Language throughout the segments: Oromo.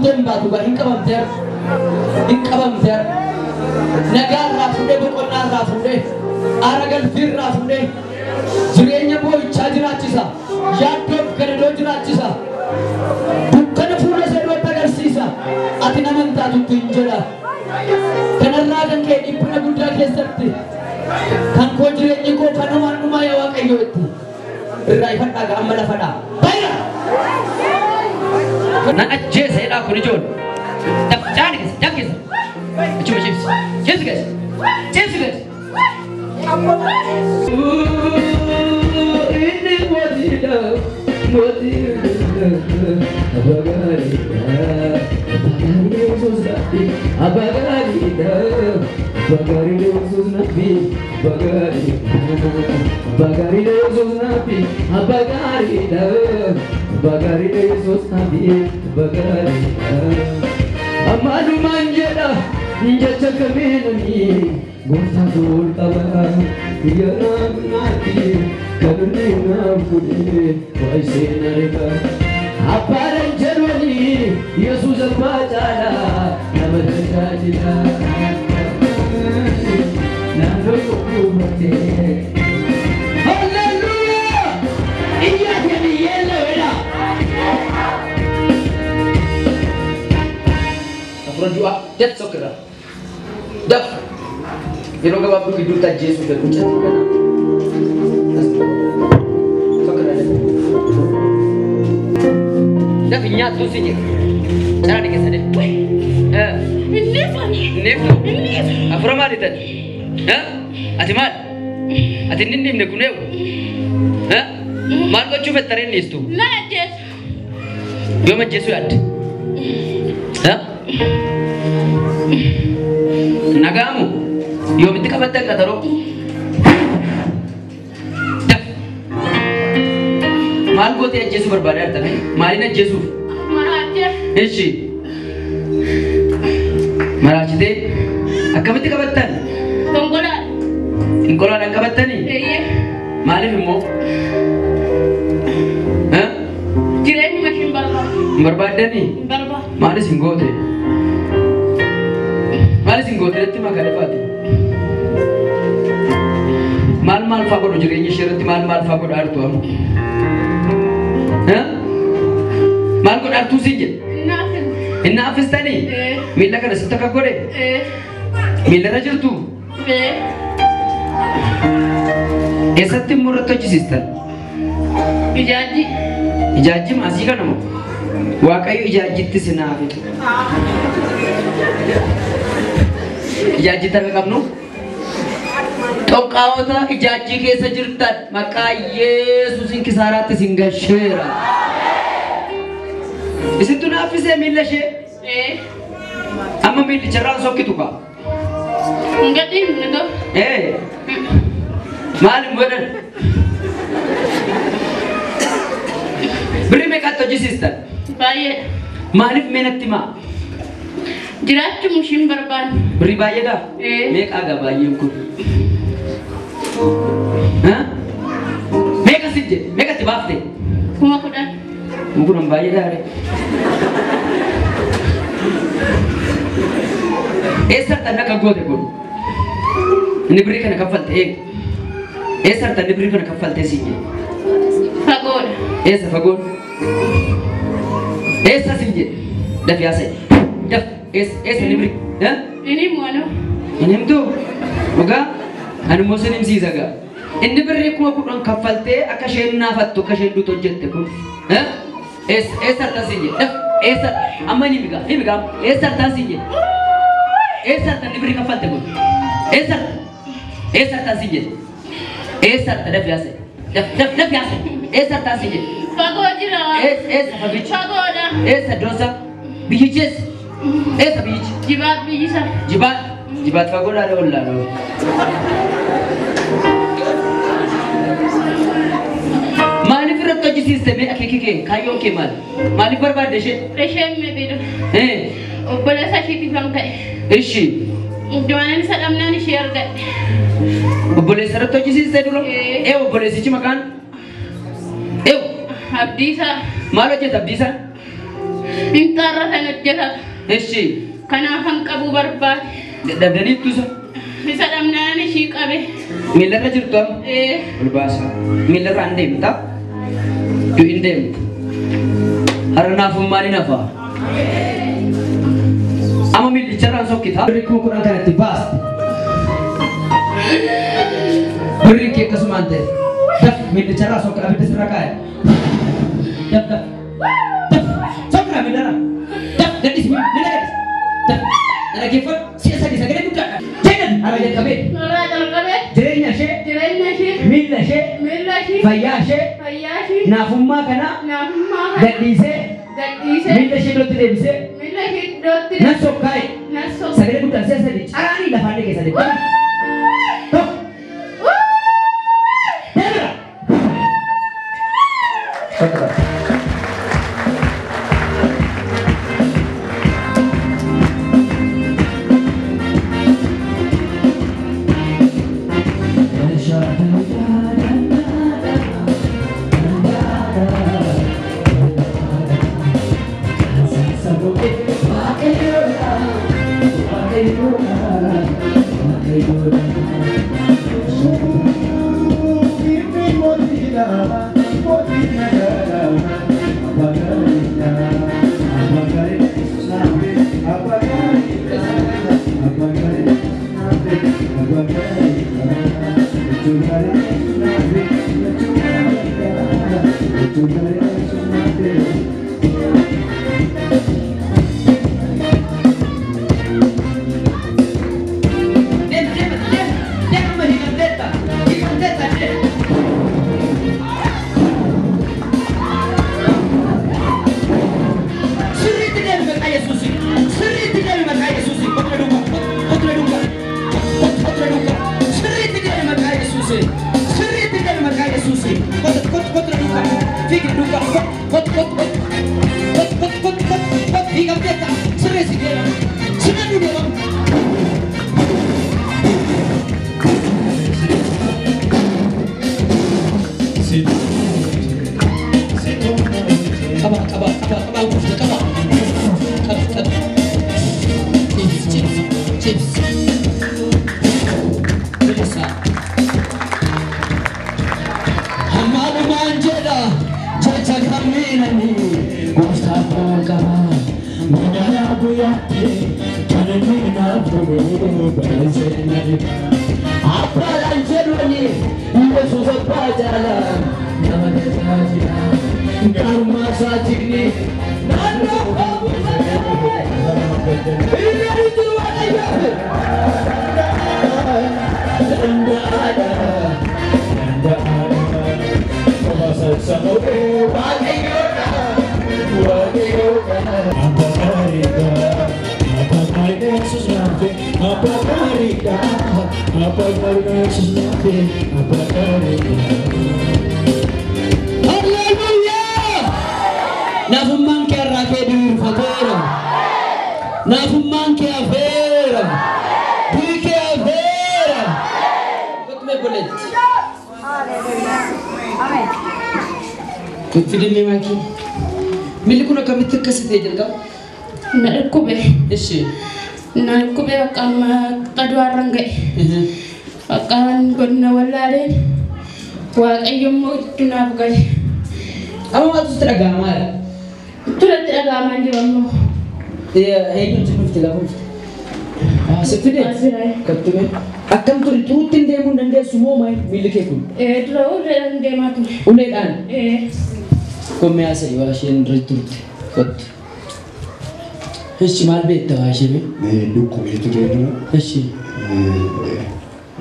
buuteen baatu gaa hin qabamteer nagaa irraa fuudhee boqonnaa irraa fuudhee aara galfii irraa fuudhee jireenya boo'ichaa jiraachisa yaaddoof gadadoo jiraachisa dukkana fuula sadootti agarsiisa ati nama hin taatutti hin jedha kanarraa kan ka'e dhiphina guddaa keessatti kan koo jireenyi koo kan waan dhumaa yaa Waaqayyo itti irraa ifadhaa gaa amma lafadhaa bayra na ajjeesa jedhaa kun ijoollee jaani keessa jaan keessa achuma ciibsi keessa inni mootiidha Amanu manjeda jacha kameni gurta durtaba yana nati kaduni namudi waise narega aparan jeroni yesus bajala namadajila nando kumate hallelujah iya keni yella weda Rojua jet sokera daf yero ga babu ki duta Yesus da kucet kana sokera daf nya tu sije cara dike sade nefno aframa ditan atimal atinnim ne kunew mal ko chufe tare nistu na Yesus yoma Yesus ad Nagamu, yo minti kabatang kataro. Mal ko tiya Yesus berbadar tadi, malina Yesus. Maraja. Eshi. Maraja te, akaminti kabatan. Tonggola. Tonggola nak kabatan ni? Iya. Malin mo. Jiran macam berapa? Berbadar ni? Berapa? Malin singgote. Malis inggote itu makan apa tu? Mal fakir juga ini syarat mal fakir artu am. Mal kau artu saja. Nafis tadi. Mila kan setak aku deh. Mila raja tu. Esat timur atau cisista? Ijaji masih kan kamu? Wakayu ijaji tu senafit. Ijaji tabe kamnu Tokawata ijaji keessa jirtan maqaa Yesuusin kisaaraatti sin gasheera isintu naafisee miilla ishee amma miilli charraan sokkitu kaa ngadi nago maalin godhan birrii meeqatti hojjisiistan baay'ee maaliif meenatti maa Jiraatu musim berban. Beri bayar dah. Mek agak bayar aku. Mek asik je. Mek asik bafte. Kuma kuda. Mungkin orang bayar dah. Esar tanda kagok deh pun. Ini beri kena kapal teh. Esar tanda beri kena kapal teh sih. Fagor. Esar fagor. Esar sih je. Dah biasa. Dah. Ini beri, Ini mana? Ini tu, buka? Anu musim sih saga. Ini beri aku orang kapal teh, akashen nafat tu, akashen du tu jette pun. Esar tasije. Esar, amma ini biga. Esar tasije. Esar tadi beri kapal teh pun. Esar tasije. Esar tadi biasa. Dah biasa. Esar tasije. Pagoda. Pagoda. Esar dosa. Bijes. Beach. Jibat bisa. Jibat pagoda ada ular. Mali firat tu sistem akik kayu kemal. Mali berapa deshe? Deshe mebedo. Boleh saya cerita bangkai. Eshi. Jangan salam nani share kat. Boleh serat tu sistem dulu. Boleh sih makan. Abdi sa. Malu je abdi sa. Intarra sanajjata. Eshi. Kanaafan qabu barbaade. Dadanii tusa. Isa dhamnaan ishii qabe. Milarra jirtu amma. Ulbaasa. Milarra an deemta. Tu hin deemtu. Har'a naafummaan hin hafaa. Amma millicharraan sokkita. Birri kuma kudhan kanatti baasti. Birri kee akkasumaan ta'e. Daf millicharraa sokka abidda sirra kaa'e. Daf daf. Daf sokka millarra. Daf gadhis millarra gadhis. Daf dhaggeeffadhu si'a sadii sagalee guddaadha. Jedhan haala jalqabee. Noraa jalqabee. Jireenya ishee. Jireenya ishee. Miilla ishee. Miilla ishee. Fayyaa ishee. Fayyaa ishee. Naafummaa kana. Naafummaa kana. Gadhiisee. Gadhiisee. Miilla ishee iddootti deebisee. Miilla ishee iddootti. Nan sokkaa'e. Nan sokkaa'e. Sagalee guddaan si'a sadii caraanii lafaan keessa deebi'e. Tokko. Deebira. Tokko. Naafummaan kee irraa kee diriirfateera. Naafummaan kee hafeera. Du'i kee hafeera. Kottuma eebboleetti. Fidinni maakii. Milli kun akkamitti akkasi ta'e jalqaba? Na dhukkube. Ishee. Na dhukkube akkama qaduarran ga'e. Akkaan godina wallaaleen waaqayyo immoo naaf gale. Amma maaltu sitti dhaga'amaa jira? Turatti dhaga'amaa jiru ammoo. Eenyuun si dhufte gaafa dhufte? Sitti deemu? Kattume. Akkam ture turutti hin deemuu hin dandeessu moo maal miilli kee kun? Dura uleedhaan deemaa ture. Uleedhaan? Kommee haasa'e waa isheen irra turte. Kottu. Echi maal beekta waa ishee? Dhukkubee ture dura. Echi.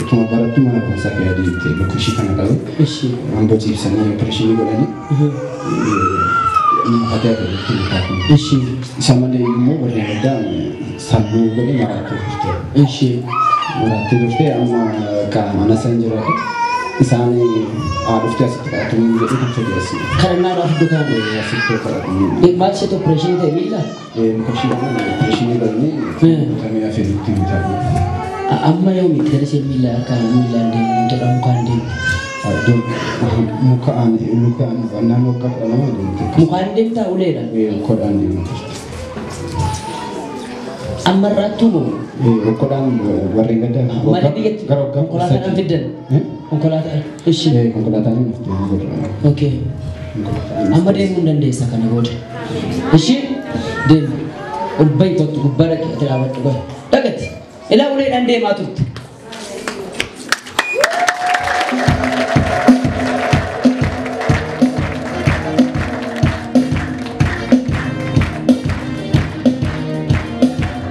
Utuma barattu mana kuusaa fi adii itti bakka ishii kana qabu. Echi. Hamboo ciibsanii opereeshinii godhanii. Aadaa godhatti mutaatu. Echi. Isa malee immoo warreen addaa sammuu godhee maraatti turte. Echi. Maraatti turte amma mana san jiraatu. Isaan dhuftee asitti qabatamuu jedhu kan fayyadamu. Kadhannaadhaaf dukaan. Asitti qabatamuu. Maal ishee opereeshinii ta'e miila? Mukashi opereeshinii godhanii kamee afeerutti mutaatu. Amma yoo miti gara ishee miila akka miilaan deemu tola mukaan deemu. Aduh, mukaan nan waggaa 12 deemte. Mukaan deemtaa uleedha. Kodaan deemte. Ammarraattuu moo? Kodaan warreen gaddaa Malee biyyatti konkolaataan fiddan? Konkolaataan? Ishii. Konkolaataan hin fiddan. Okay. Amma deemuu hin dandeessa kana booda. Ishii deemu. Ol bahi kottu gubbaa dhaqee ati dhaabadhu bahi. Dhaqati. Ilaa uleedhaan deemaa turte.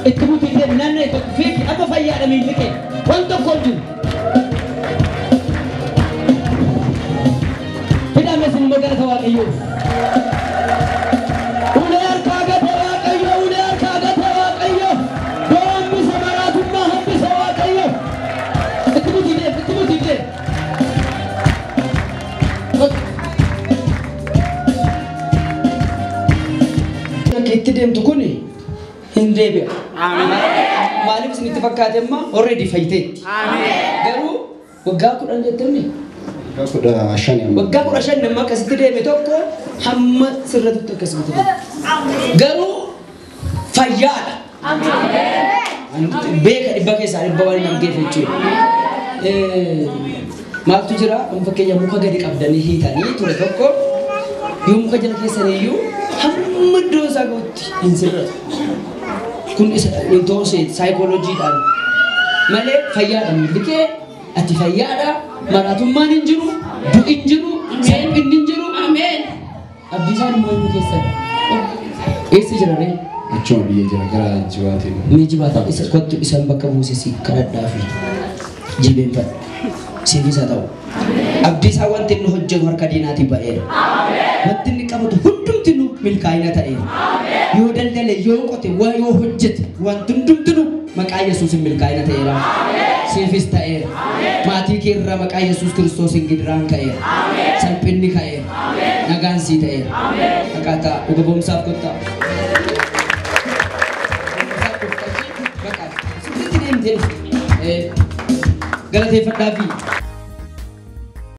Itti buutee naannoo tokko fiigi amma fayyaadha miilli kee waan tokko hin jiru. Hidhame sin magaalata waaqayyoo. Ulee harkaa gate waaqayyo, ulee harkaa gate waaqayyo. Hambisa maraatummaa hambisa waaqayyo. Itti buutee. Bakki itti deemtu kuni hin deebi'a. Maaliif isinitti fakkaate amma already fayyiteetti. Garuu waggaa 10 jettamni. Waggaa 15 nama akkasitti deeme tokko hamma sirratutti akkasitti deeme. Garuu fayyaadha. Beeka dhibba keessaa dhibba waan hin argeef jechuudha. Maaltu jira? Fakkeenya muka gadi qabdanii hiitanii ture tokko yoo muka jala keessaniyyuu hamma iddoo isaa gahutti hin sirratu. Kun isa intoosee saayikooloojiidhaan malee fayyaadha miilli kee ati fayyaadha maraatummaan hin jiru du'i hin jiru salphinni hin jiru ameen abdiisaan immoo inni keessadha eessa jira ree Achuma biyya jira gara jibaatiin. ni jibaata isa kottu isaan bakka buusisi kadhadhaa fi jilbeenfadha siifisa ta'u abdiisaa wanti inni hojjetu harka diinaatii ba'eera wanti inni qabatu hundumti nu milkaa'ina ta'eera yoo daldale yoo qote waa yoo hojjete wanti hundumti nu maqaa Yesuusin milkaa'ina ta'eera siifis ta'eera maatii kee irraa maqaa Yesuus Kiristoosin gidiraan ka'eera salphinni ka'eera nagaan sii ta'eera akkaataa dhuga boomsaaf kottaa galateeffadhaa fi